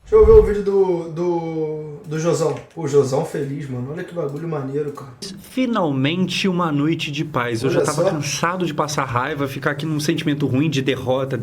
Deixa eu ver o vídeo do Josão. Pô, Josão feliz, mano. Olha que bagulho maneiro, cara. Finalmente uma noite de paz. Eu já tava cansado de passar raiva, ficar aqui num sentimento ruim de derrota,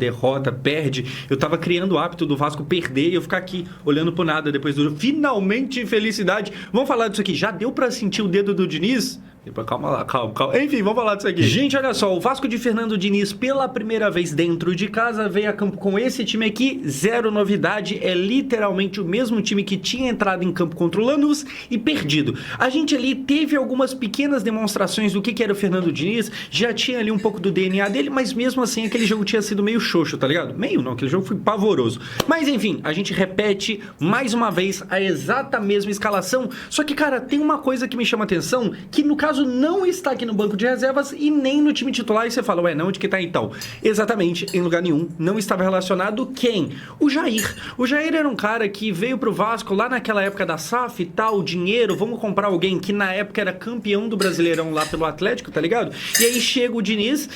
perde. Eu tava criando o hábito do Vasco perder e eu ficar aqui olhando pro nada depois do jogo. Finalmente felicidade. Vamos falar disso aqui. Já deu pra sentir o dedo do Diniz? Calma lá, calma. Enfim, vamos falar disso aqui. Gente, olha só, o Vasco de Fernando Diniz, pela primeira vez dentro de casa, veio a campo com esse time aqui, zero novidade, é literalmente o mesmo time que tinha entrado em campo contra o Lanús e perdido. A gente ali teve algumas pequenas demonstrações do que era o Fernando Diniz, já tinha ali um pouco do DNA dele, mas mesmo assim aquele jogo tinha sido meio xoxo, tá ligado? Meio não, aquele jogo foi pavoroso. Mas enfim, a gente repete mais uma vez a exata mesma escalação, só que, cara, tem uma coisa que me chama atenção, que no caso não está aqui no banco de reservas e nem no time titular, e você fala, ué, não, onde que tá então? Exatamente, em lugar nenhum, não estava relacionado quem? O Jair. O Jair era um cara que veio pro Vasco lá naquela época da SAF e tal, dinheiro, vamos comprar alguém que na época era campeão do Brasileirão lá pelo Atlético, tá ligado? E aí chega o Diniz,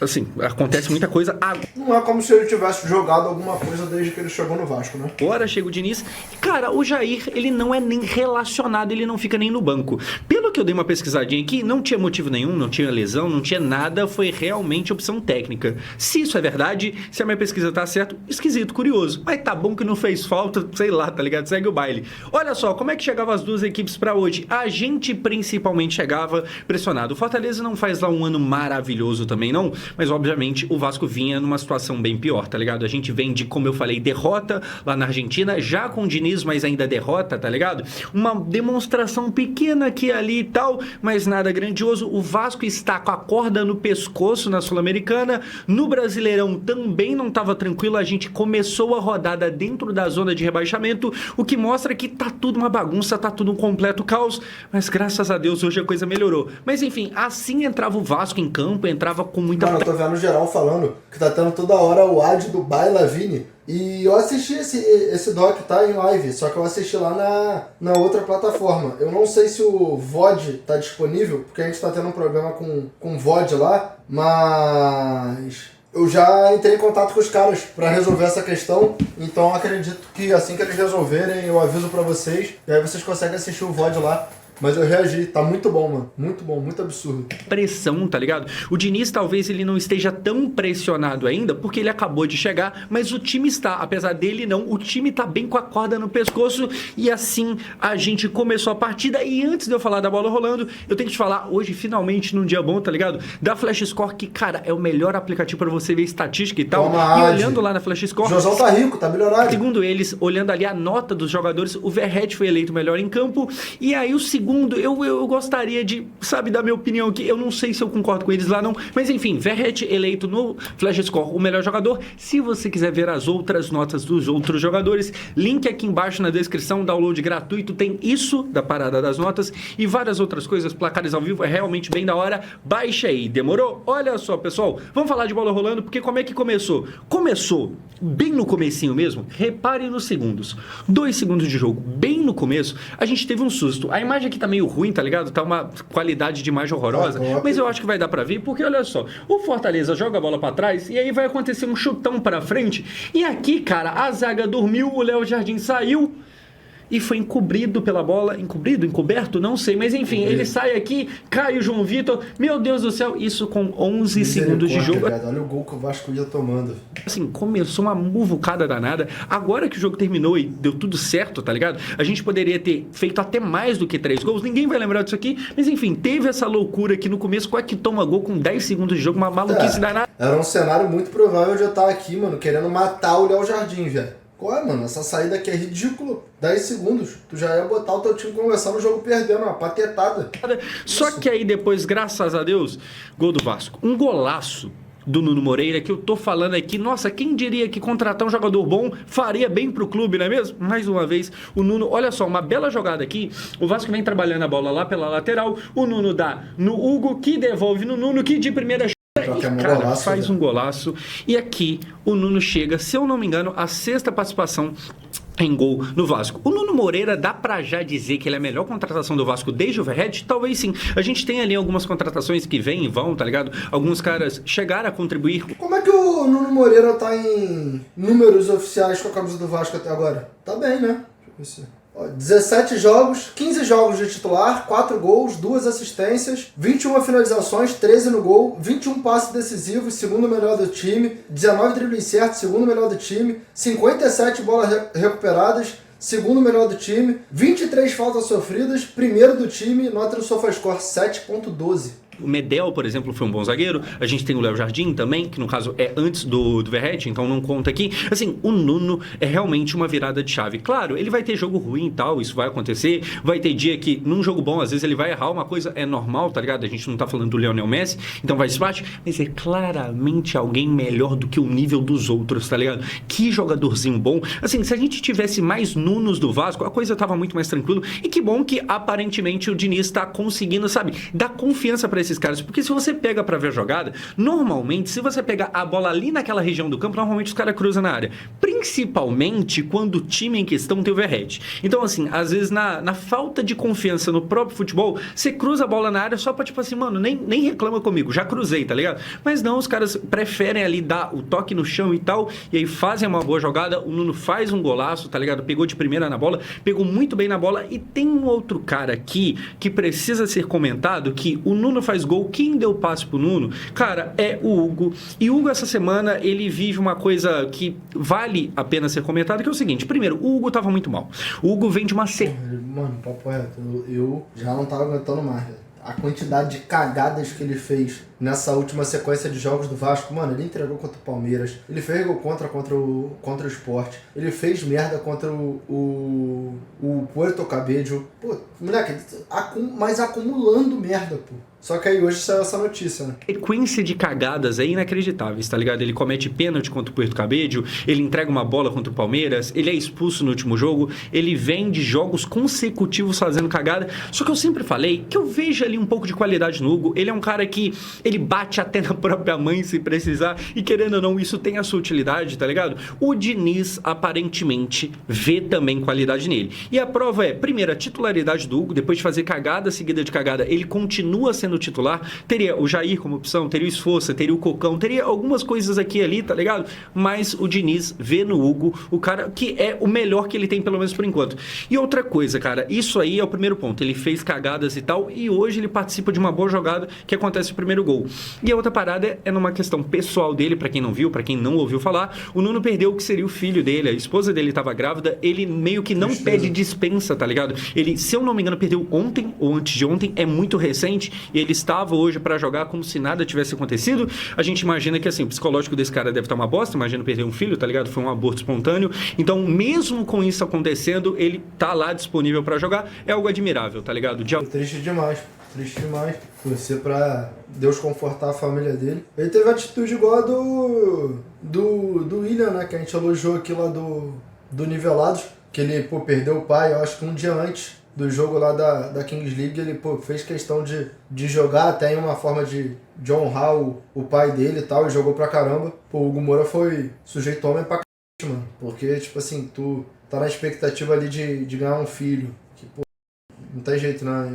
assim, acontece muita coisa. Não é como se ele tivesse jogado alguma coisa desde que ele chegou no Vasco, né? Agora chega o Diniz e, cara, o Jair, ele não é nem relacionado, ele não fica nem no banco. Pelo que eu dei uma pesquisadinha aqui, não tinha motivo nenhum, não tinha lesão, não tinha nada, foi realmente opção técnica. Se isso é verdade, se a minha pesquisa tá certa, esquisito, curioso. Mas tá bom que não fez falta, sei lá, tá ligado? Segue o baile. Olha só, como é que chegavam as duas equipes pra hoje? A gente principalmente chegava pressionado. O Fortaleza não faz lá um ano maravilhoso também, não, mas obviamente o Vasco vinha numa situação bem pior, tá ligado? A gente vem de, como eu falei, derrota lá na Argentina, já com o Diniz, mas ainda derrota, tá ligado? Uma demonstração pequena aqui ali e tal, mas nada grandioso. O Vasco está com a corda no pescoço na Sul-Americana. No Brasileirão também não estava tranquilo. A gente começou a rodada dentro da zona de rebaixamento, o que mostra que tá tudo uma bagunça, tá tudo um completo caos, mas graças a Deus hoje a coisa melhorou. Mas enfim, assim entrava o Vasco em campo, entrava com muita... Mano, eu tô vendo geral falando que tá tendo toda hora o ad do Bailavini. E eu assisti esse doc, tá, em live, só que eu assisti lá na outra plataforma. Eu não sei se o VOD tá disponível, porque a gente tá tendo um problema com VOD lá, mas eu já entrei em contato com os caras pra resolver essa questão, então acredito que assim que eles resolverem eu aviso pra vocês, e aí vocês conseguem assistir o VOD lá. Mas eu reagi, tá muito bom, mano. Muito bom, muito absurdo. Pressão, tá ligado? O Diniz talvez ele não esteja tão pressionado ainda, porque ele acabou de chegar, mas o time está, apesar dele não, o time tá bem com a corda no pescoço, e assim a gente começou a partida. E antes de eu falar da bola rolando, eu tenho que te falar, hoje finalmente num dia bom, tá ligado? Da Flash Score, que cara, é o melhor aplicativo pra você ver estatística e tal. E olhando lá na Flash Score, o Josão tá rico, tá bilionário. Segundo eles, olhando ali a nota dos jogadores, o Verratti foi eleito o melhor em campo, e aí o segundo, eu gostaria de, sabe, dar minha opinião aqui. Eu não sei se eu concordo com eles lá não, mas enfim, Verratti eleito no Flash Score o melhor jogador. Se você quiser ver as outras notas dos outros jogadores, link aqui embaixo na descrição, download gratuito, tem isso da parada das notas e várias outras coisas, placares ao vivo, é realmente bem da hora. Baixa aí, demorou? Olha só, pessoal, vamos falar de bola rolando, porque como é que começou? Começou bem no comecinho mesmo. Repare nos segundos, 2 segundos de jogo, bem no começo, a gente teve um susto. A imagem aqui tá meio ruim, tá ligado? Tá uma qualidade de imagem horrorosa, mas eu acho que vai dar pra ver, porque olha só, o Fortaleza joga a bola pra trás e aí vai acontecer um chutão pra frente, e aqui, cara, a zaga dormiu, o Léo Jardim saiu e foi encobrido pela bola, encoberto, não sei, mas enfim, ele sai aqui, cai o João Vitor, meu Deus do céu, isso com 11 segundos de jogo. Cara, olha o gol que o Vasco ia tomando. Assim, começou uma muvucada danada, agora que o jogo terminou e deu tudo certo, tá ligado? A gente poderia ter feito até mais do que 3 gols, ninguém vai lembrar disso aqui, mas enfim, teve essa loucura aqui no começo, qual é que toma gol com 10 segundos de jogo, uma maluquice danada. Era um cenário muito provável de eu estar aqui, mano, querendo matar o Léo Jardim, velho. Qual é, mano? Essa saída aqui é ridículo. 10 segundos. Tu já ia botar o teu time começando o jogo perdendo, uma patetada. Só que aí depois, graças a Deus, gol do Vasco. Um golaço do Nuno Moreira, que eu tô falando aqui, nossa, quem diria que contratar um jogador bom faria bem pro clube, não é mesmo? Mais uma vez, o Nuno, olha só, uma bela jogada aqui, o Vasco vem trabalhando a bola lá pela lateral, o Nuno dá no Hugo, que devolve no Nuno, que de primeira... E, cara, faz um golaço. E aqui o Nuno chega, se eu não me engano, a 6ª participação em gol no Vasco. O Nuno Moreira, dá pra já dizer que ele é a melhor contratação do Vasco desde o Verratti? Talvez sim. A gente tem ali algumas contratações que vêm e vão, tá ligado? Alguns caras chegaram a contribuir. Como é que o Nuno Moreira tá em números oficiais com a camisa do Vasco até agora? Tá bem, né? Deixa eu ver. 17 jogos, 15 jogos de titular, 4 gols, 2 assistências, 21 finalizações, 13 no gol, 21 passes decisivos, segundo melhor do time, 19 dribles certos, segundo melhor do time, 57 bolas recuperadas, segundo melhor do time, 23 faltas sofridas, primeiro do time, nota do SofaScore 7.12. O Medel, por exemplo, foi um bom zagueiro. A gente tem o Léo Jardim também, que no caso é antes do Verratti, então não conta aqui. Assim, o Nuno é realmente uma virada de chave. Claro, ele vai ter jogo ruim e tal, isso vai acontecer. Vai ter dia que, num jogo bom, às vezes ele vai errar uma coisa, é normal, tá ligado? A gente não tá falando do Lionel Messi, então vai parte, mas é claramente alguém melhor do que o nível dos outros, tá ligado? Que jogadorzinho bom. Assim, se a gente tivesse mais Nunos do Vasco, a coisa tava muito mais tranquila. E que bom que, aparentemente, o Diniz tá conseguindo, sabe, dar confiança pra esses caras, porque se você pega pra ver a jogada, normalmente, se você pegar a bola ali naquela região do campo, normalmente os caras cruzam na área, principalmente quando o time em questão tem o Verratti. Então, assim, às vezes na falta de confiança no próprio futebol, você cruza a bola na área só pra, tipo assim, mano, nem reclama comigo, já cruzei, tá ligado? Mas não, os caras preferem ali dar o toque no chão e tal, e aí fazem uma boa jogada, o Nuno faz um golaço, tá ligado? Pegou de primeira na bola, pegou muito bem na bola, e tem um outro cara aqui que precisa ser comentado, que o Nuno faz gol, quem deu passe pro Nuno, cara, é o Hugo. E o Hugo, essa semana, ele vive uma coisa que vale a pena ser comentada, que é o seguinte: primeiro, o Hugo tava muito mal. O Hugo vem de uma Mano, papo reto, eu já não tava aguentando mais, velho. A quantidade de cagadas que ele fez nessa última sequência de jogos do Vasco, mano, ele entregou contra o Palmeiras, ele fez gol contra o Sport, ele fez merda contra o Puerto Cabello. Pô, moleque, mas acumulando merda, pô. Só que aí hoje saiu essa notícia, né? A sequência de cagadas é inacreditável, tá ligado? Ele comete pênalti contra o Puerto Cabello, ele entrega uma bola contra o Palmeiras, ele é expulso no último jogo, ele vem de jogos consecutivos fazendo cagada. Só que eu sempre falei que eu vejo ali um pouco de qualidade no Hugo. Ele é um cara que ele bate até na própria mãe se precisar, e querendo ou não, isso tem a sua utilidade, tá ligado? O Diniz aparentemente vê também qualidade nele. E a prova é, primeiro, a titularidade do Hugo, depois de fazer cagada seguida de cagada, ele continua sendo titular. Teria o Jair como opção, teria o Esforça, teria o Cocão, teria algumas coisas aqui e ali, tá ligado? Mas o Diniz vê no Hugo o cara que é o melhor que ele tem, pelo menos por enquanto. E outra coisa, cara, isso aí é o primeiro ponto. Ele fez cagadas e tal, e hoje ele participa de uma boa jogada que acontece o primeiro gol. E a outra parada é numa questão pessoal dele, pra quem não viu, pra quem não ouviu falar, o Nuno perdeu o que seria o filho dele, a esposa dele tava grávida, ele meio que não pede dispensa, tá ligado? Ele, se eu não me engano, perdeu ontem ou antes de ontem, é muito recente, e ele estava hoje pra jogar como se nada tivesse acontecido. A gente imagina que, assim, o psicológico desse cara deve estar uma bosta, imagina perder um filho, tá ligado? Foi um aborto espontâneo, então mesmo com isso acontecendo, ele tá lá disponível pra jogar, é algo admirável, tá ligado? Triste demais. Torcer pra Deus confortar a família dele. Ele teve atitude igual a do William, né? Que a gente elogiou aqui lá do Nivelados. Que ele, pô, perdeu o pai, eu acho que um dia antes do jogo lá da Kings League. Ele, pô, fez questão de jogar até em uma forma de honrar o pai dele e tal. E jogou pra caramba. Pô, o Hugo Moura foi sujeito homem pra caramba, mano. Porque, tipo assim, tu tá na expectativa ali de ganhar um filho. Que, pô, não tem jeito, né?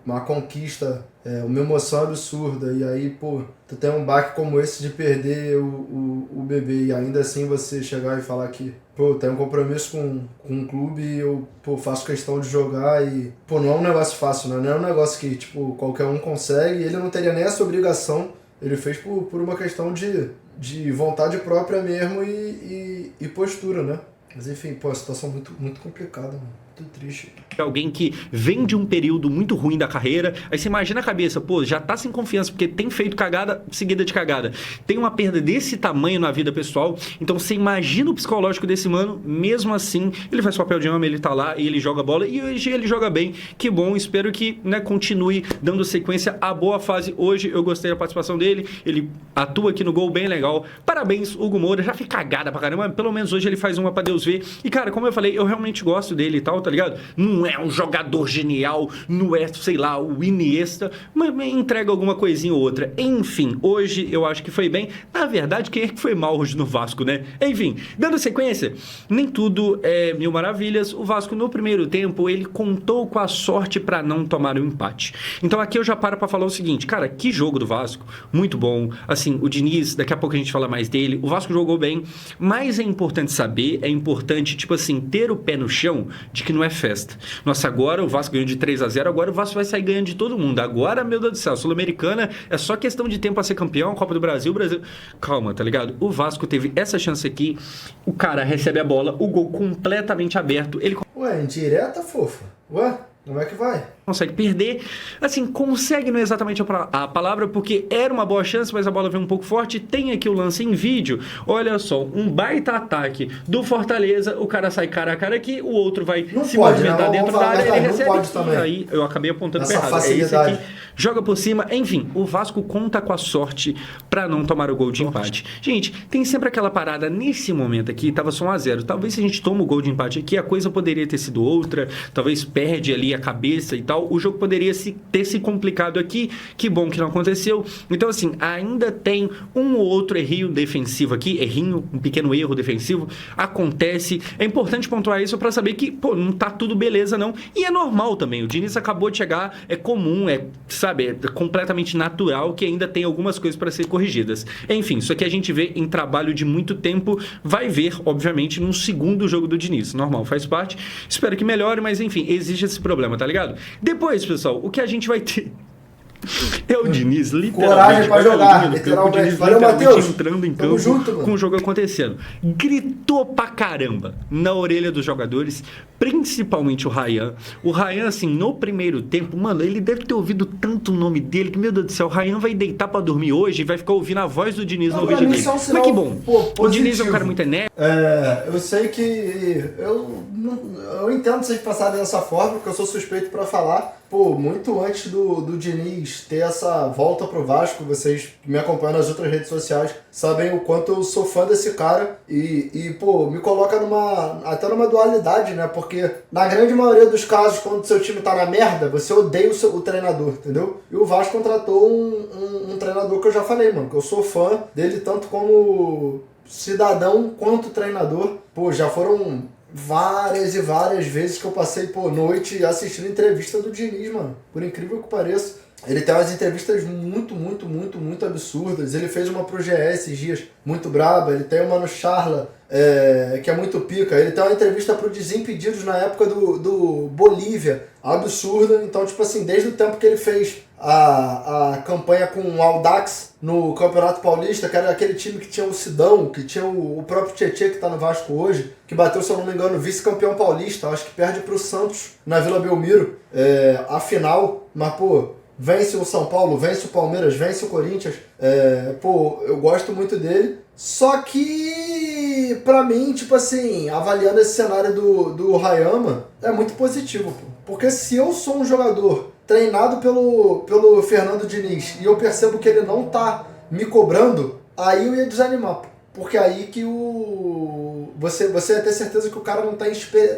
Uma conquista, uma emoção absurda, e aí, pô, tu tem um baque como esse de perder o bebê, e ainda assim você chegar e falar que, pô, tem um compromisso com um clube e eu, pô, faço questão de jogar, e, pô, não é um negócio fácil, né? Não é um negócio que, tipo, qualquer um consegue, e ele não teria nem essa obrigação, ele fez por uma questão de vontade própria mesmo e postura, né? Mas enfim, pô, a situação muito, muito complicada, mano. Muito triste. Alguém que vem de um período muito ruim da carreira, aí você imagina a cabeça, pô, já tá sem confiança porque tem feito cagada seguida de cagada, tem uma perda desse tamanho na vida pessoal, então você imagina o psicológico desse mano. Mesmo assim, ele faz papel de homem, ele tá lá e ele joga bola, e hoje ele joga bem, que bom, espero que, né, continue dando sequência à boa fase. Hoje eu gostei da participação dele, ele atua aqui no gol bem legal, parabéns Hugo Moura, já fez cagada pra caramba, pelo menos hoje ele faz uma pra Deus ver. E, cara, como eu falei, eu realmente gosto dele e tal, tá ligado? Não é um jogador genial, não é, sei lá, o Iniesta, mas entrega alguma coisinha ou outra. Enfim, hoje eu acho que foi bem. Na verdade, quem é que foi mal hoje no Vasco, né? Enfim, dando sequência, nem tudo é mil maravilhas. O Vasco, no primeiro tempo, ele contou com a sorte pra não tomar o empate. Então aqui eu já paro pra falar o seguinte, cara, que jogo do Vasco, muito bom. Assim, o Diniz, daqui a pouco a gente fala mais dele, o Vasco jogou bem, mas é importante saber, é importante, tipo assim, ter o pé no chão de que não é festa. Nossa, agora o Vasco ganhou de 3-0, agora o Vasco vai sair ganhando de todo mundo. Agora, meu Deus do céu, a Sul-Americana é só questão de tempo pra ser campeão, Copa do Brasil, Brasil... Calma, tá ligado? O Vasco teve essa chance aqui, o cara recebe a bola, o gol completamente aberto, ele... Ué, indireta, fofa? Ué, como é que vai? Consegue perder, assim, consegue não é exatamente a palavra, porque era uma boa chance, mas a bola veio um pouco forte. Tem aqui o lance em vídeo, olha só, um baita ataque do Fortaleza, o cara sai cara a cara aqui, o outro vai não se pode, movimentar dentro da área, ele recebe e aí eu acabei apontando essa para errado, facilidade. É esse aqui, joga por cima, enfim, o Vasco conta com a sorte para não tomar o gol de empate. Gente, tem sempre aquela parada, nesse momento aqui, tava só 1-0, talvez se a gente toma o gol de empate aqui, a coisa poderia ter sido outra, talvez perde ali a cabeça e tal, o jogo poderia ter se complicado aqui, que bom que não aconteceu. Então assim, ainda tem um ou outro errinho defensivo aqui, um pequeno erro defensivo, acontece, é importante pontuar isso para saber que, pô, não tá tudo beleza não, e é normal também, o Diniz acabou de chegar, é comum, sabe, é completamente natural que ainda tem algumas coisas para ser corrigidas. Enfim, isso aqui a gente vê em trabalho de muito tempo, vai ver, obviamente, num segundo jogo do Diniz, normal, faz parte, espero que melhore, mas enfim, existe esse problema, tá ligado? Depois, pessoal, o que a gente vai ter é o Diniz, literalmente. Coragem pra jogar, literalmente. O Diniz Valeu, Matheus. entrando em campo com o jogo acontecendo. Gritou pra caramba na orelha dos jogadores, principalmente o Ryan. O Ryan, assim, no primeiro tempo, mano, ele deve ter ouvido tanto o nome dele que, meu Deus do céu, o Ryan vai deitar pra dormir hoje e vai ficar ouvindo a voz do Diniz no vídeo dele. Mas que bom. O Diniz é um cara muito enérgico. Eu sei que eu entendo vocês passarem dessa forma, porque eu sou suspeito pra falar. Pô, muito antes do Diniz ter essa volta pro Vasco, vocês que me acompanham nas outras redes sociais sabem o quanto eu sou fã desse cara pô, me coloca até numa dualidade, né? Porque na grande maioria dos casos, quando seu time tá na merda, você odeia o treinador, entendeu? E o Vasco contratou um treinador que eu já falei, mano, que eu sou fã dele tanto como cidadão quanto treinador. Pô, já foram várias e várias vezes que eu passei, noite assistindo entrevista do Diniz, mano. Por incrível que pareça. Ele tem umas entrevistas muito absurdas. Ele fez uma pro GE esses dias, muito braba. Ele tem uma no Charla, que é muito pica. Ele tem uma entrevista pro Desimpedidos na época do Bolívia, absurda. Então, tipo assim, desde o tempo que ele fez a campanha com o Audax no Campeonato Paulista, que era aquele time que tinha o Sidão, que tinha o próprio Tietê, que tá no Vasco hoje, que bateu, se eu não me engano, vice-campeão paulista, acho que perde pro Santos na Vila Belmiro, a final, mas pô, vence o São Paulo, vence o Palmeiras, vence o Corinthians, eu gosto muito dele. Só que, pra mim, tipo assim, avaliando esse cenário do Rayama, é muito positivo, pô. Porque se eu sou um jogador treinado pelo Fernando Diniz e eu percebo que ele não tá me cobrando, aí eu ia desanimar, pô. Porque aí que você ia ter certeza que o cara não tem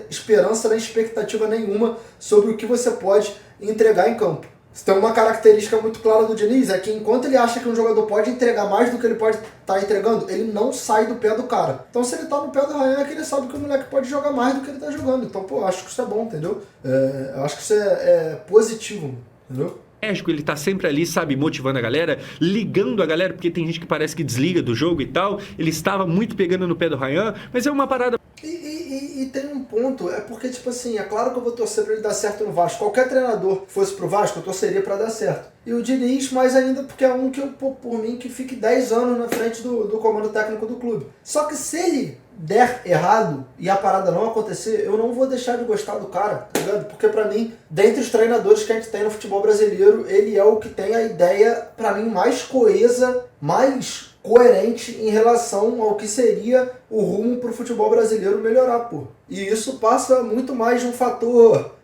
esperança nem expectativa nenhuma sobre o que você pode entregar em campo. Se tem uma característica muito clara do Diniz, é que enquanto ele acha que um jogador pode entregar mais do que ele pode estar entregando, ele não sai do pé do cara. Então se ele tá no pé do Ryan, é que ele sabe que o moleque pode jogar mais do que ele tá jogando. Então, pô, acho que isso é bom, entendeu? Eu acho que isso é positivo, entendeu? Ele tá sempre ali, sabe, motivando a galera, ligando a galera, porque tem gente que parece que desliga do jogo e tal. Ele estava muito pegando no pé do Ryan, mas é uma parada... E tem um ponto, é porque, tipo assim, é claro que eu vou torcer pra ele dar certo no Vasco. Qualquer treinador que fosse pro Vasco, eu torceria pra dar certo. E o Diniz, mais ainda, porque é um que eu, por mim, que fique 10 anos na frente do comando técnico do clube. Só que se ele der errado e a parada não acontecer, eu não vou deixar de gostar do cara, tá ligado? Porque pra mim, dentre os treinadores que a gente tem no futebol brasileiro, ele é o que tem a ideia, pra mim, mais coesa, mais coerente em relação ao que seria o rumo pro futebol brasileiro melhorar, pô. E isso passa muito mais de um fator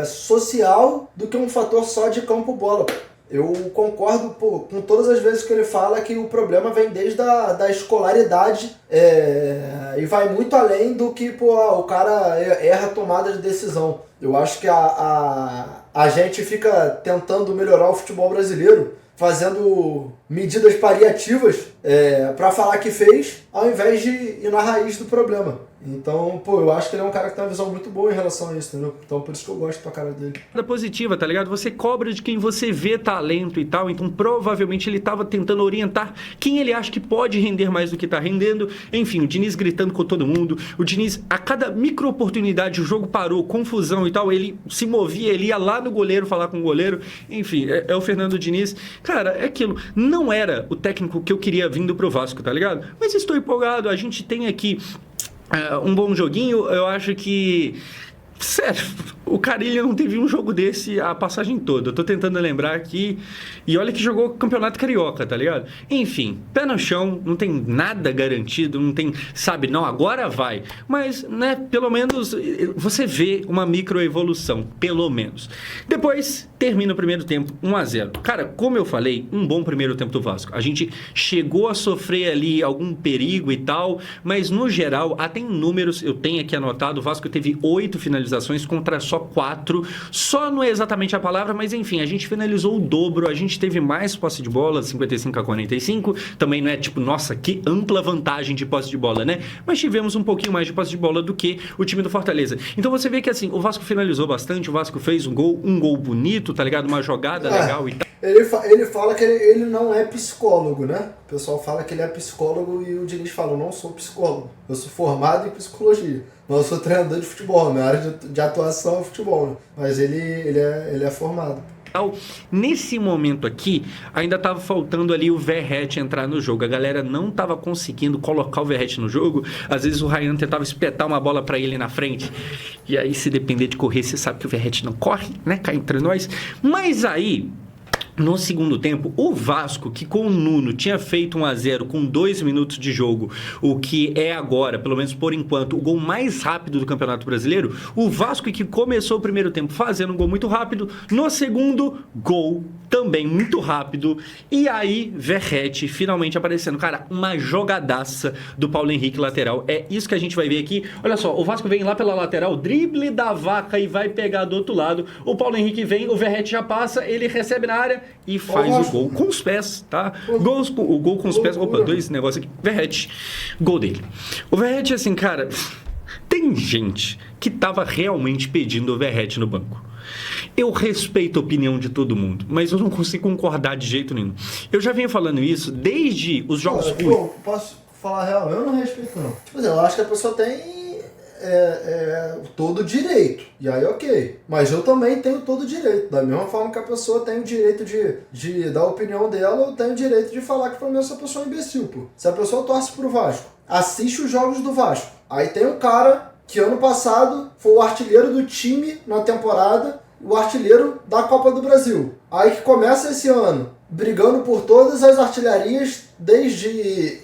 social do que um fator só de campo-bola. Eu concordo com todas as vezes que ele fala que o problema vem desde da escolaridade e vai muito além do que o cara erra a tomada de decisão. Eu acho que a gente fica tentando melhorar o futebol brasileiro fazendo medidas paliativas para falar que fez, ao invés de ir na raiz do problema. Então, eu acho que ele é um cara que tem uma visão muito boa em relação a isso, entendeu? Então, por isso que eu gosto pra cara dele. Positiva, tá ligado? Você cobra de quem você vê talento e tal, então provavelmente ele tava tentando orientar quem ele acha que pode render mais do que tá rendendo. Enfim, o Diniz gritando com todo mundo, o Diniz, a cada micro oportunidade, o jogo parou, confusão e tal, ele se movia, ele ia lá no goleiro falar com o goleiro. Enfim, é o Fernando Diniz. Cara, é aquilo. Não era o técnico que eu queria vindo pro Vasco, tá ligado? Mas estou empolgado, a gente tem aqui um bom joguinho. Eu acho que, sério, o Carille não teve um jogo desse a passagem toda. Eu tô tentando lembrar aqui. E olha que jogou Campeonato Carioca, tá ligado? Enfim, pé no chão, não tem nada garantido, não tem, sabe, não, agora vai. Mas, né, pelo menos você vê uma microevolução, pelo menos. Depois, termina o primeiro tempo 1-0. Cara, como eu falei, um bom primeiro tempo do Vasco. A gente chegou a sofrer ali algum perigo e tal, mas no geral, até em números, eu tenho aqui anotado, o Vasco teve 8 finalizações contra só 4. Só não é exatamente a palavra, mas enfim, a gente finalizou o dobro, a gente teve mais posse de bola, 55-45. Também não é tipo, nossa, que ampla vantagem de posse de bola, né? Mas tivemos um pouquinho mais de posse de bola do que o time do Fortaleza. Então você vê que assim, o Vasco finalizou bastante, o Vasco fez um gol bonito, tá ligado? Uma jogada legal e tal. Ele fala que ele não é psicólogo, né? O pessoal fala que ele é psicólogo e o Diniz fala, eu não sou psicólogo, eu sou formado em psicologia. Mas eu sou treinador de futebol, minha área de atuação é futebol, né? Mas ele é formado. Nesse momento aqui, ainda estava faltando ali o Verratti entrar no jogo. A galera não estava conseguindo colocar o Verratti no jogo. Às vezes o Ryan tentava espetar uma bola para ele na frente. E aí, se depender de correr, você sabe que o Verratti não corre, né? Cá entre nós. Mas aí, no segundo tempo, o Vasco, que com o Nuno tinha feito 1-0 com 2 minutos de jogo, o que é agora, pelo menos por enquanto, o gol mais rápido do Campeonato Brasileiro, o Vasco que começou o primeiro tempo fazendo um gol muito rápido, no segundo, gol também muito rápido, e aí Verratti finalmente aparecendo. Cara, uma jogadaça do Paulo Henrique lateral, é isso que a gente vai ver aqui. Olha só, o Vasco vem lá pela lateral, drible da vaca e vai pegar do outro lado, o Paulo Henrique vem, o Verratti já passa, ele recebe na área e faz o gol com os pés, tá? O gol com os pés, opa, 2 negócios aqui, Verratti, gol dele. O Verratti, assim, cara, tem gente que tava realmente pedindo o Verratti no banco. Eu respeito a opinião de todo mundo, mas eu não consigo concordar de jeito nenhum. Eu já venho falando isso desde os jogos ruins. Posso falar a real? Eu não respeito, não. Tipo assim, eu acho que a pessoa tem todo o direito. E aí, ok. Mas eu também tenho todo o direito. Da mesma forma que a pessoa tem o direito de dar a opinião dela, eu tenho o direito de falar que, pelo menos, essa pessoa é imbecil, pô. Se a pessoa torce pro Vasco, assiste os jogos do Vasco. Aí tem um cara que ano passado foi o artilheiro do time na temporada, o artilheiro da Copa do Brasil. Aí que começa esse ano, brigando por todas as artilharias, desde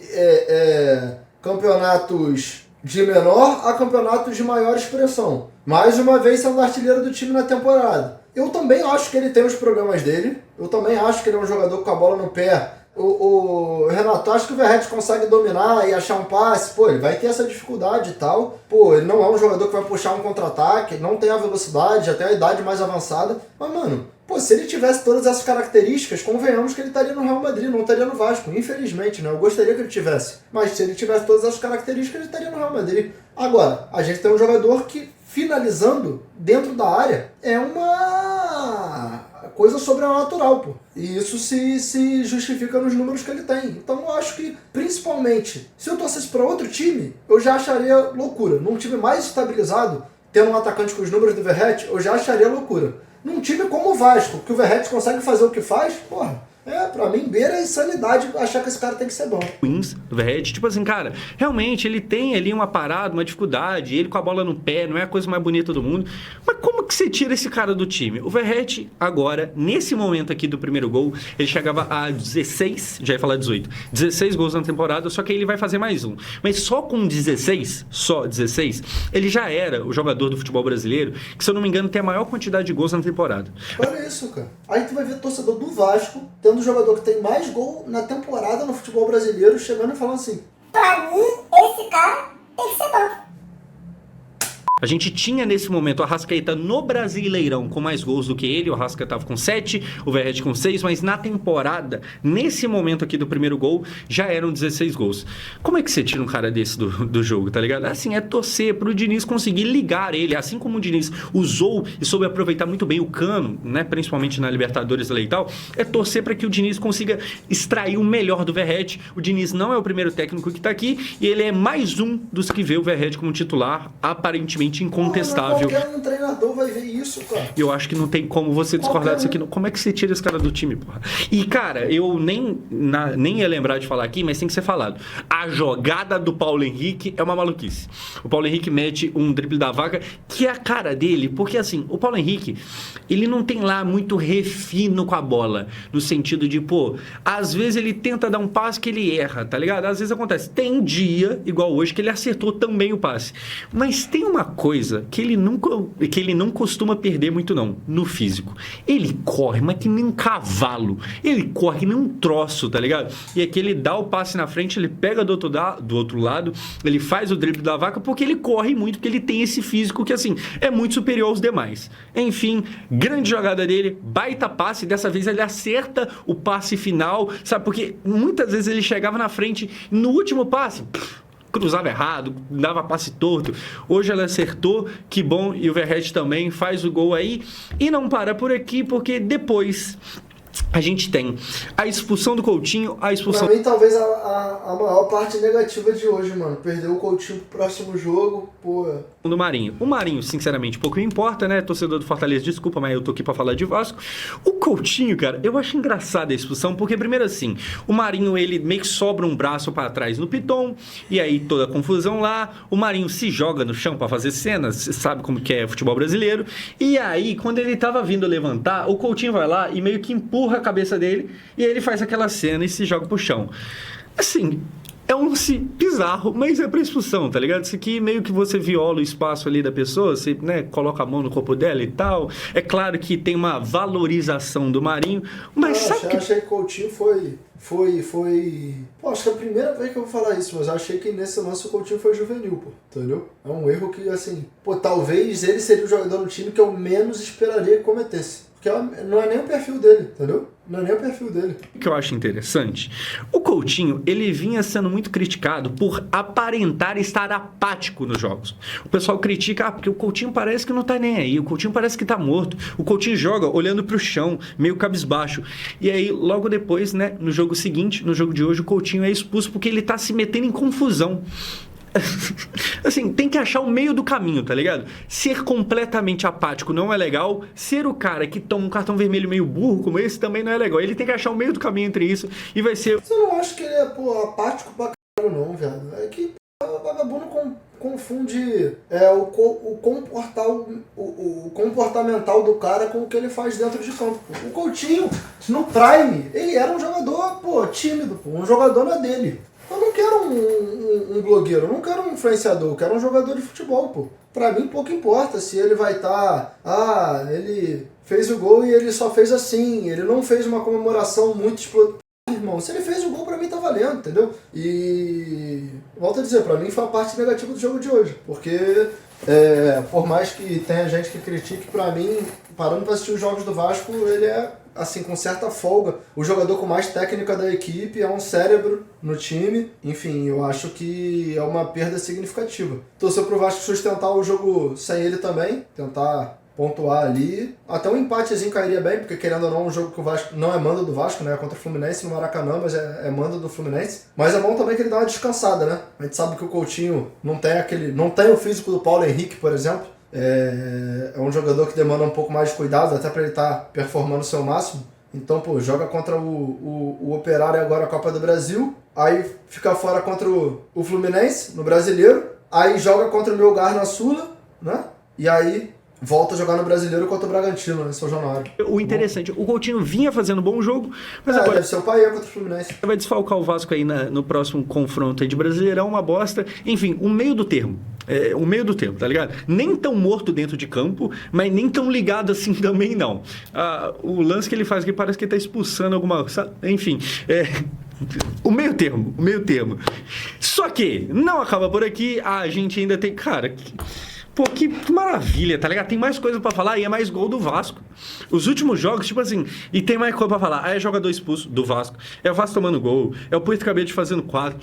campeonatos de menor a campeonatos de maior expressão. Mais uma vez sendo artilheiro do time na temporada. Eu também acho que ele tem os problemas dele. Eu também acho que ele é um jogador com a bola no pé. O Renato, acho que o Verratti consegue dominar e achar um passe. Pô, ele vai ter essa dificuldade e tal. Pô, ele não é um jogador que vai puxar um contra-ataque, não tem a velocidade, já tem a idade mais avançada. Mas, mano, pô, se ele tivesse todas essas características, convenhamos que ele estaria no Real Madrid, não estaria no Vasco. Infelizmente, né? Eu gostaria que ele tivesse. Mas se ele tivesse todas essas características, ele estaria no Real Madrid. Agora, a gente tem um jogador que, finalizando dentro da área, é uma coisa sobrenatural, pô. E isso se justifica nos números que ele tem. Então eu acho que, principalmente, se eu torcesse para outro time, eu já acharia loucura. Num time mais estabilizado, tendo um atacante com os números do Verratti, eu já acharia loucura. Num time como o Vasco, que o Verratti consegue fazer o que faz, porra, pra mim, beira a insanidade achar que esse cara tem que ser bom. Wins do Verratti, tipo assim, cara, realmente ele tem ali uma parada, uma dificuldade, ele com a bola no pé, não é a coisa mais bonita do mundo, mas como que você tira esse cara do time? O Verratti, agora, nesse momento aqui do primeiro gol, ele chegava a 16, já ia falar 18, 16 gols na temporada, só que aí ele vai fazer mais um. Mas só com 16, ele já era o jogador do futebol brasileiro, que se eu não me engano tem a maior quantidade de gols na temporada. Olha isso, cara. Aí tu vai ver torcedor do Vasco, tendo um jogador que tem mais gol na temporada no futebol brasileiro, chegando e falando assim: pra mim, esse cara tem que ser banco. A gente tinha nesse momento o Arrascaeta no Brasileirão com mais gols do que ele. O Arrascaeta estava com 7, o Verratti com 6, mas na temporada, nesse momento aqui do primeiro gol, já eram 16 gols. Como é que você tira um cara desse do jogo, tá ligado? Assim, é torcer pro Diniz conseguir ligar ele, assim como o Diniz usou e soube aproveitar muito bem o Cano, né, principalmente na Libertadores e tal, é torcer para que o Diniz consiga extrair o melhor do Verratti. O Diniz não é o primeiro técnico que tá aqui e ele é mais um dos que vê o Verratti como titular, aparentemente incontestável. Qualquer um treinador vai ver isso, cara. E eu acho que não tem como você discordar disso aqui. Como é que você tira esse cara do time, porra? E, cara, eu nem ia lembrar de falar aqui, mas tem que ser falado. A jogada do Paulo Henrique é uma maluquice. O Paulo Henrique mete um drible da vaca, que é a cara dele, porque, assim, o Paulo Henrique, ele não tem lá muito refino com a bola, no sentido de, pô, às vezes ele tenta dar um passe que ele erra, tá ligado? Às vezes acontece. Tem dia, igual hoje, que ele acertou também o passe. Mas tem uma coisa que ele não costuma perder muito não, no físico. Ele corre, mas que nem um cavalo. Ele corre que nem um troço, tá ligado? E aqui ele dá o passe na frente, ele pega do outro lado, ele faz o drible da vaca, porque ele corre muito, porque ele tem esse físico que, assim, é muito superior aos demais. Enfim, grande jogada dele, baita passe, dessa vez ele acerta o passe final, sabe? Porque muitas vezes ele chegava na frente, no último passe, cruzava errado, dava passe torto. Hoje ela acertou, que bom, e o Verratti também faz o gol aí. E não para por aqui, porque depois a gente tem a expulsão do Coutinho, a expulsão... Pra mim, talvez a maior parte negativa de hoje, mano. Perdeu o Coutinho pro próximo jogo, pô... do Marinho. O Marinho, sinceramente, pouco me importa, né? Torcedor do Fortaleza, desculpa, mas eu tô aqui pra falar de Vasco. O Coutinho, cara, eu acho engraçada a expulsão, porque primeiro assim, o Marinho, ele meio que sobra um braço pra trás no Piton, e aí toda a confusão lá, o Marinho se joga no chão pra fazer cenas, você sabe como que é futebol brasileiro, e aí, quando ele tava vindo levantar, o Coutinho vai lá e meio que empurra a cabeça dele, e ele faz aquela cena e se joga pro chão. Assim... é um lance bizarro, mas é pra expulsão, tá ligado? Isso aqui meio que você viola o espaço ali da pessoa, você, né, coloca a mão no corpo dela e tal. É claro que tem uma valorização do Marinho, mas sabe que... Eu achei que o Coutinho foi... Pô, acho que é a primeira vez que eu vou falar isso, mas eu achei que nesse lance o Coutinho foi juvenil, pô, entendeu? É um erro que, assim... Pô, talvez ele seria o jogador no time que eu menos esperaria que cometesse. Porque não é nem o perfil dele, entendeu? Não é nem o perfil dele. O que eu acho interessante, o Coutinho, ele vinha sendo muito criticado por aparentar estar apático nos jogos. O pessoal critica, porque o Coutinho parece que não tá nem aí, o Coutinho parece que tá morto. O Coutinho joga olhando pro chão, meio cabisbaixo. E aí, logo depois, né, no jogo seguinte, no jogo de hoje, o Coutinho é expulso porque ele tá se metendo em confusão. Assim, tem que achar o meio do caminho, tá ligado? Ser completamente apático não é legal. Ser o cara que toma um cartão vermelho meio burro como esse também não é legal. Ele tem que achar o meio do caminho entre isso e vai ser... Eu não acho que ele é, pô, apático pra caralho não, viado. É que o vagabundo confunde o comportamental do cara com o que ele faz dentro de campo. O Coutinho, no Prime, ele era um jogador, pô, tímido, pô, um jogador na dele. Eu não quero um blogueiro, eu não quero um influenciador, eu quero um jogador de futebol, pô. Pra mim pouco importa se ele vai estar... ele fez o gol e ele só fez assim, ele não fez uma comemoração muito explosiva. Irmão, se ele fez o gol, pra mim tá valendo, entendeu? E... volto a dizer, pra mim foi a parte negativa do jogo de hoje, porque... por mais que tenha gente que critique, pra mim, parando pra assistir os jogos do Vasco, ele é, assim, com certa folga, o jogador com mais técnica da equipe, é um cérebro no time. Enfim, eu acho que é uma perda significativa. Torceu pro Vasco sustentar o jogo sem ele também, tentar pontuar ali. Até um empatezinho cairia bem, porque querendo ou não, um jogo que o Vasco não é manda do Vasco, né? Contra o Fluminense no Maracanã, mas é manda do Fluminense. Mas é bom também que ele dá uma descansada, né? A gente sabe que o Coutinho não tem o físico do Paulo Henrique, por exemplo. É um jogador que demanda um pouco mais de cuidado, até para ele estar performando o seu máximo. Então, pô, joga contra o Operário agora a Copa do Brasil, aí fica fora contra o Fluminense, no Brasileiro, aí joga contra o Melgar na Sula, né? E aí volta a jogar no Brasileiro contra o Bragantino, em São Januário. O interessante, o Coutinho vinha fazendo um bom jogo, mas agora deve ser o Paê contra o Fluminense. vai desfalcar o Vasco aí no próximo confronto aí de Brasileirão, uma bosta. Enfim, o meio do termo. O meio do termo, tá ligado? Nem tão morto dentro de campo, mas nem tão ligado assim também não. O lance que ele faz aqui parece que ele tá expulsando alguma... Enfim, o meio termo, o meio termo. Só que não acaba por aqui, a gente ainda tem... Cara... Pô, que maravilha, tá ligado? Tem mais coisa pra falar e é mais gol do Vasco. Os últimos jogos, tipo assim, e tem mais coisa pra falar. Aí é jogador expulso do Vasco, é o Vasco tomando gol, é o Puerto Cabelo fazendo 4.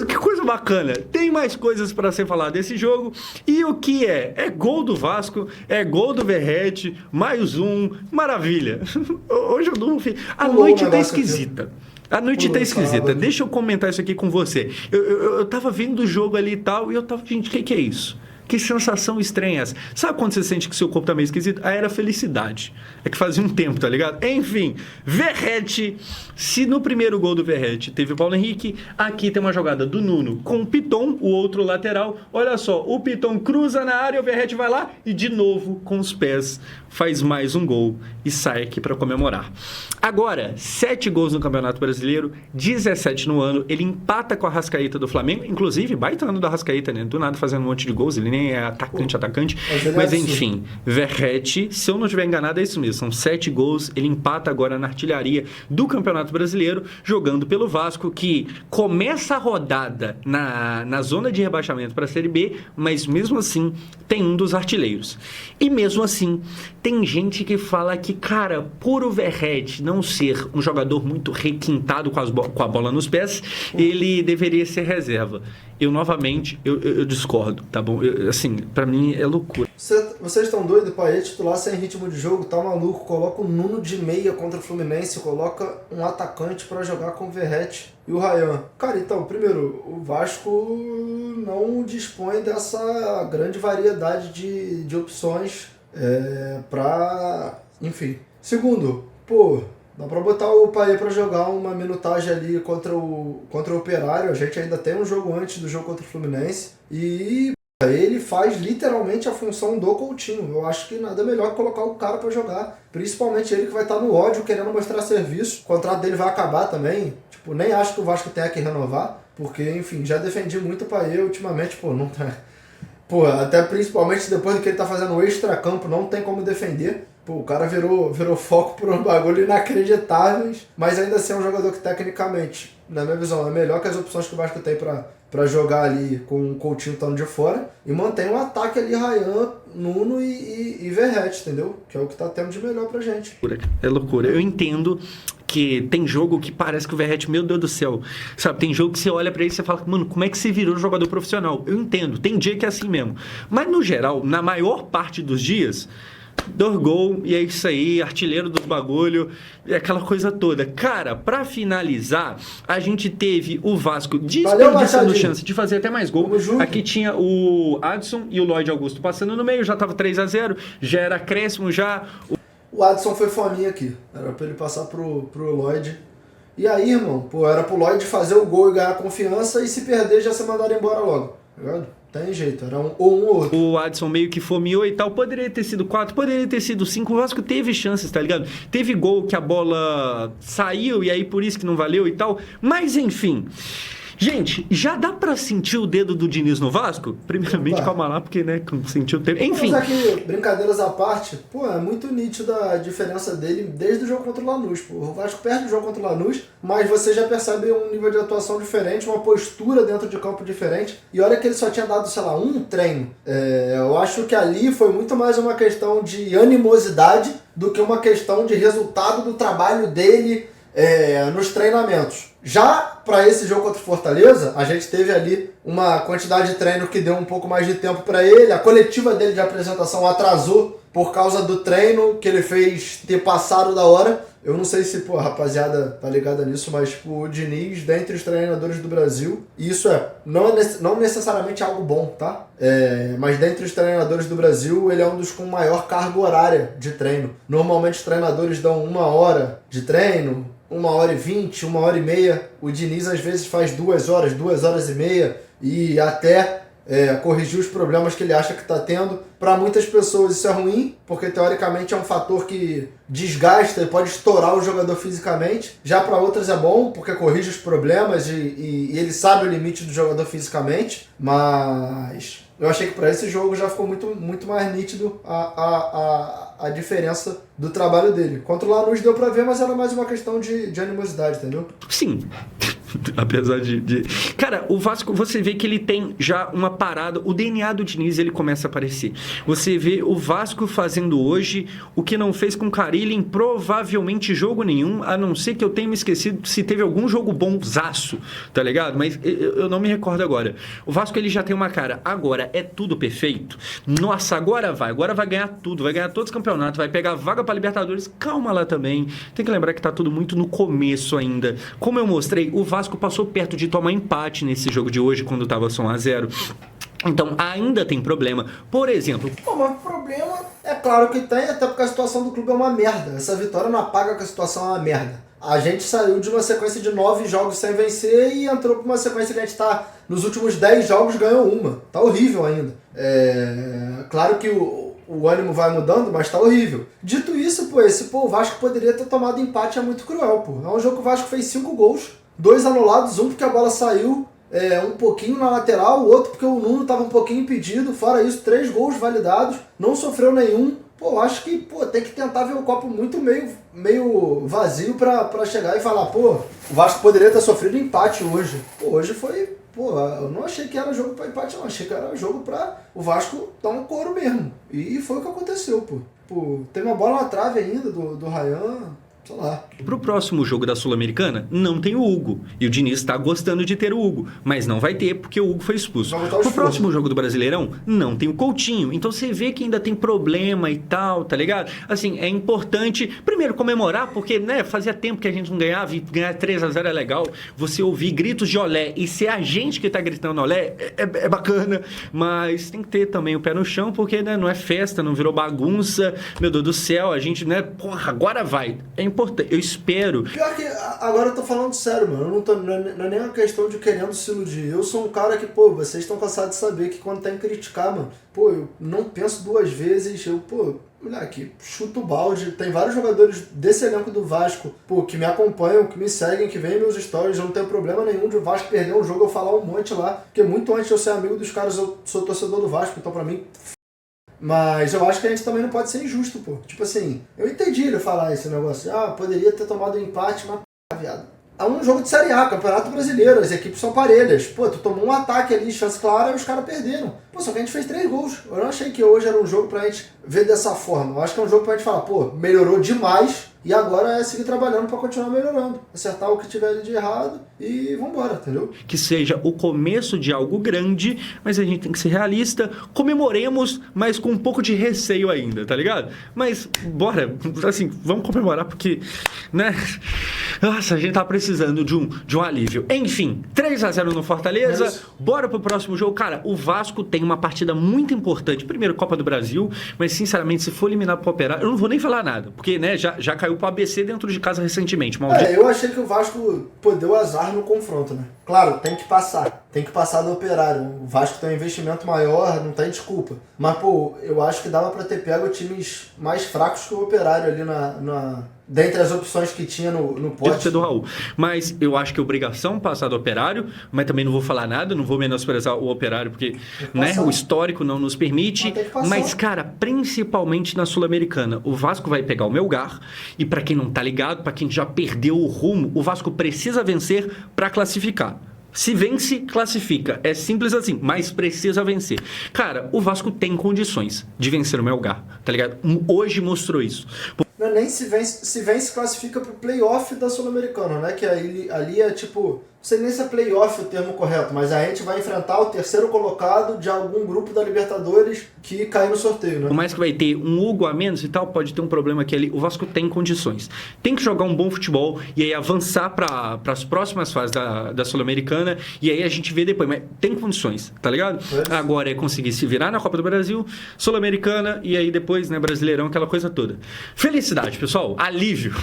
Que coisa bacana. Tem mais coisas pra ser falado desse jogo. E o que é? É gol do Vasco, é gol do Verratti, mais um. Maravilha. Hoje eu durmo... A noite tá esquisita. A noite tá esquisita. Deixa eu comentar isso aqui com você. Eu tava vendo o jogo ali e tal, e eu tava... Gente, o que é isso? Que sensação estranha essa. Sabe quando você sente que seu corpo tá meio esquisito? Aí era felicidade. É que fazia um tempo, tá ligado? Enfim, Verratti. Se no primeiro gol do Verratti teve o Paulo Henrique, aqui tem uma jogada do Nuno com o Piton, o outro lateral. Olha só, o Piton cruza na área, o Verratti vai lá e de novo com os pés faz mais um gol e sai aqui para comemorar. Agora, 7 gols no Campeonato Brasileiro, 17 no ano. Ele empata com a Arrascaeta do Flamengo. Inclusive, baita ano da Arrascaeta, né? Do nada fazendo um monte de gols. Ele nem é atacante. Mas enfim, Verratti, se eu não estiver enganado, é isso mesmo. São 7 gols. Ele empata agora na artilharia do Campeonato Brasileiro, jogando pelo Vasco, que começa a rodada na zona de rebaixamento para a Série B, mas mesmo assim tem um dos artilheiros. E mesmo assim, tem gente que fala que, cara, por o Verratti não ser um jogador muito requintado com a bola nos pés, ele deveria ser reserva. Eu, novamente, eu discordo, tá bom? Assim, pra mim é loucura. Vocês estão doidos, Paê, titular sem ritmo de jogo, tá maluco? Coloca o Nuno de meia contra o Fluminense, coloca um atacante pra jogar com o Verratti e o Ryan. Cara, então, primeiro, o Vasco não dispõe dessa grande variedade de opções pra... Enfim. Segundo, dá pra botar o Paê pra jogar uma minutagem ali contra o Operário. A gente ainda tem um jogo antes do jogo contra o Fluminense. E ele faz literalmente a função do Coutinho. Eu acho que nada melhor que colocar o cara pra jogar. Principalmente ele que vai estar no ódio, querendo mostrar serviço. O contrato dele vai acabar também. Tipo, nem acho que o Vasco tenha que renovar. Porque, enfim, já defendi muito o Paê ultimamente. Não tá... até principalmente depois do que ele tá fazendo o extracampo, não tem como defender. O cara virou foco por um bagulho inacreditáveis, mas ainda assim é um jogador que tecnicamente, na minha visão, é melhor que as opções que o Vasco tem pra jogar ali com o Coutinho estando de fora, e mantém um ataque ali, Ryan, Nuno e Verratti, entendeu? Que é o que tá tendo de melhor pra gente. É loucura. Eu entendo que tem jogo que parece que o Verratti, meu Deus do céu, sabe, tem jogo que você olha pra ele e você fala, mano, como é que você virou jogador profissional? Eu entendo, tem dia que é assim mesmo. Mas no geral, na maior parte dos dias, 2 gols e é isso aí, artilheiro dos bagulho, e aquela coisa toda. Cara, pra finalizar, a gente teve o Vasco desperdiçando chance de fazer até mais gol. Aqui tinha o Adson e o Lloyd Augusto passando no meio, já tava 3-0, já era acréscimo já. O Adson foi fominha aqui, era pra ele passar pro Lloyd. E aí, irmão, era pro Lloyd fazer o gol e ganhar confiança, e se perder já ser mandado embora logo, tá ligado? Tem jeito, era um ou outro. O Adson meio que fomeou e tal, poderia ter sido 4, poderia ter sido 5, o Vasco teve chances, tá ligado? Teve gol que a bola saiu e aí por isso que não valeu e tal, mas enfim... Gente, já dá pra sentir o dedo do Diniz no Vasco? Primeiramente, calma lá, porque, né, sentiu o tempo. Enfim. Mas aqui, brincadeiras à parte, é muito nítida a diferença dele desde o jogo contra o Lanús. O Vasco perde o jogo contra o Lanús, mas você já percebe um nível de atuação diferente, uma postura dentro de campo diferente. E olha que ele só tinha dado, sei lá, um treino. Eu acho que ali foi muito mais uma questão de animosidade do que uma questão de resultado do trabalho dele nos treinamentos. Já para esse jogo contra o Fortaleza, a gente teve ali uma quantidade de treino que deu um pouco mais de tempo para ele. A coletiva dele de apresentação atrasou por causa do treino que ele fez ter passado da hora. Eu não sei se a rapaziada tá ligada nisso, mas o Diniz, dentre os treinadores do Brasil, isso não necessariamente algo bom, tá? Mas dentre os treinadores do Brasil, ele é um dos com maior carga horária de treino. Normalmente os treinadores dão 1 hora de treino, 1h20, 1h30. O Diniz às vezes faz 2 horas, 2 horas e meia, e até corrigir os problemas que ele acha que está tendo. Para muitas pessoas isso é ruim, porque teoricamente é um fator que desgasta e pode estourar o jogador fisicamente. Já para outras é bom, porque corrige os problemas e ele sabe o limite do jogador fisicamente. Mas eu achei que para esse jogo já ficou muito mais nítido a diferença do trabalho dele. Contra o Lanús deu para ver, mas era mais uma questão de animosidade, entendeu? Sim. Apesar de... Cara, o Vasco, você vê que ele tem já uma parada, o DNA do Diniz, ele começa a aparecer. Você vê o Vasco fazendo hoje o que não fez com o Carille em provavelmente jogo nenhum, a não ser que eu tenha me esquecido se teve algum jogo bonzaço, tá ligado? Mas eu não me recordo agora. O Vasco, ele já tem uma cara, agora é tudo perfeito? Nossa, agora vai ganhar tudo, vai ganhar todos os campeonatos, vai pegar vaga pra Libertadores. Calma lá também, tem que lembrar que tá tudo muito no começo ainda. Como eu mostrei, o Vasco passou perto de tomar empate nesse jogo de hoje, quando estava só 1-0. Então, ainda tem problema. Por exemplo... Pô, mas o problema é claro que tem, até porque a situação do clube é uma merda. Essa vitória não apaga que a situação é uma merda. A gente saiu de uma sequência de 9 jogos sem vencer e entrou para uma sequência que a gente tá... Nos últimos 10 jogos ganhou uma. Tá horrível ainda. Claro que o ânimo vai mudando, mas tá horrível. Dito isso, o Vasco poderia ter tomado empate, é muito cruel, pô. É um jogo que o Vasco fez 5 gols. 2 anulados, um porque a bola saiu um pouquinho na lateral, o outro porque o Nuno estava um pouquinho impedido. Fora isso, 3 gols validados, não sofreu nenhum. Acho que tem que tentar ver o copo muito meio vazio para chegar e falar, o Vasco poderia ter sofrido empate hoje. Hoje foi... eu não achei que era jogo para empate, não. Achei que era jogo para o Vasco dar um couro mesmo. E foi o que aconteceu, tem uma bola na trave ainda do Ryan... sei lá. Pro próximo jogo da Sul-Americana, não tem o Hugo. E o Diniz tá gostando de ter o Hugo. Mas não vai ter, porque o Hugo foi expulso. Pro próximo jogo do Brasileirão, não tem o Coutinho. Então você vê que ainda tem problema e tal, tá ligado? Assim, é importante, primeiro, comemorar, porque, né, fazia tempo que a gente não ganhava, e ganhar 3-0 é legal. Você ouvir gritos de olé e ser a gente que tá gritando olé é bacana. Mas tem que ter também o pé no chão, porque, né, não é festa, não virou bagunça. Meu Deus do céu, a gente, né, agora vai. É importante, eu espero. Pior que agora eu tô falando sério, mano. Não é nem uma questão de querendo se iludir. Eu sou um cara que, vocês estão cansados de saber que quando tem que criticar, mano, eu não penso 2 vezes. Moleque, chuto o balde. Tem vários jogadores desse elenco do Vasco, que me acompanham, que me seguem, que veem meus stories. Eu não tenho problema nenhum de o Vasco perder um jogo, eu falar um monte lá. Porque muito antes de eu ser amigo dos caras, eu sou torcedor do Vasco, então pra mim... Mas eu acho que a gente também não pode ser injusto, Tipo assim, eu entendi ele falar esse negócio. Poderia ter tomado um empate, mas viado. É um jogo de Série A, Campeonato Brasileiro, as equipes são parelhas. Tu tomou um ataque ali, chance clara, e os caras perderam. Só que a gente fez 3 gols. Eu não achei que hoje era um jogo pra gente ver dessa forma. Eu acho que é um jogo pra gente falar, melhorou demais, e agora é seguir trabalhando pra continuar melhorando. Acertar o que tiver ali de errado e vambora, entendeu? Que seja o começo de algo grande, mas a gente tem que ser realista. Comemoremos, mas com um pouco de receio ainda, tá ligado? Mas, bora, assim, vamos comemorar porque, né? Nossa, a gente tá precisando de um alívio. Enfim, 3-0 no Fortaleza. Bora pro próximo jogo. Cara, o Vasco tem uma partida muito importante. Primeiro, Copa do Brasil, mas sinceramente, se for eliminar pro Operário, eu não vou nem falar nada, porque, né, já caiu pro ABC dentro de casa recentemente. Eu achei que o Vasco deu azar no confronto, né? Claro, tem que passar do Operário. O Vasco tem um investimento maior, não tem desculpa. Mas, eu acho que dava pra ter pego times mais fracos que o Operário ali dentre as opções que tinha no pote. Do Raul. Mas eu acho que é obrigação passar do Operário, mas também não vou falar nada, não vou menosprezar o Operário, porque, né, o histórico não nos permite. Mas, cara, principalmente na Sul-Americana, o Vasco vai pegar o Melgar, e pra quem não tá ligado, pra quem já perdeu o rumo, o Vasco precisa vencer pra classificar. Se vence, classifica. É simples assim, mas precisa vencer. Cara, o Vasco tem condições de vencer o Melgar, tá ligado? Hoje mostrou isso. Não é nem se vence, classifica pro playoff da Sul-Americana, né? Que ali é tipo... Não sei nem se é playoff o termo correto, mas a gente vai enfrentar o terceiro colocado de algum grupo da Libertadores que caiu no sorteio, né? Por mais que vai ter um Hugo a menos e tal, pode ter um problema que ali. O Vasco tem condições. Tem que jogar um bom futebol e aí avançar para as próximas fases da Sul-Americana e aí a gente vê depois. Mas tem condições, tá ligado? Agora é conseguir se virar na Copa do Brasil, Sul-Americana e aí depois, né, Brasileirão, aquela coisa toda. Felicidade, pessoal. Alívio.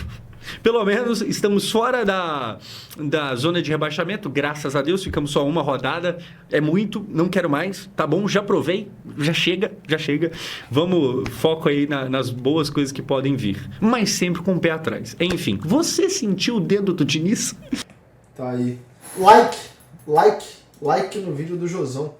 Pelo menos estamos fora da zona de rebaixamento, graças a Deus, ficamos só uma rodada, é muito, não quero mais, tá bom, já provei, já chega. Vamos, foco aí nas boas coisas que podem vir, mas sempre com o pé atrás. Enfim, você sentiu o dedo do Diniz? Tá aí. Like no vídeo do Josão.